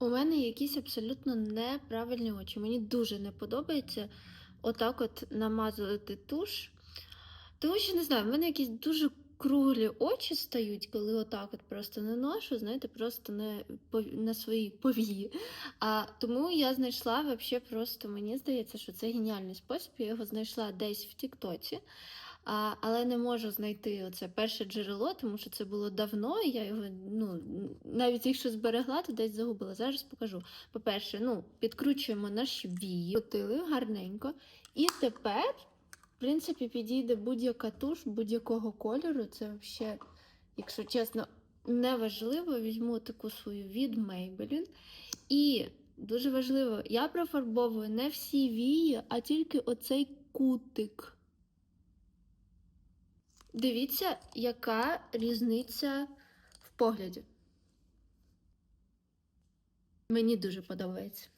У мене якісь абсолютно неправильні очі. Мені дуже не подобається отак от намазувати туш. Тому що не знаю, в мене якісь дуже круглі очі стають, коли отак от просто не ношу, знаєте, просто на свої повії. Тому я знайшла вообще просто, мені здається, що це геніальний спосіб. Я його знайшла десь в Тіктоці. Але не можу знайти оце перше джерело, тому що це було давно, і я його, навіть якщо зберегла, то десь загубила. Зараз покажу. По-перше, підкручуємо наші вії, крутили гарненько. І тепер, в принципі, підійде будь-яка туш будь-якого кольору. Це взагалі, якщо чесно, неважливо. Візьму таку свою від Maybelline. І дуже важливо, я профарбовую не всі вії, а тільки оцей кутик. Дивіться, яка різниця в погляді. Мені дуже подобається.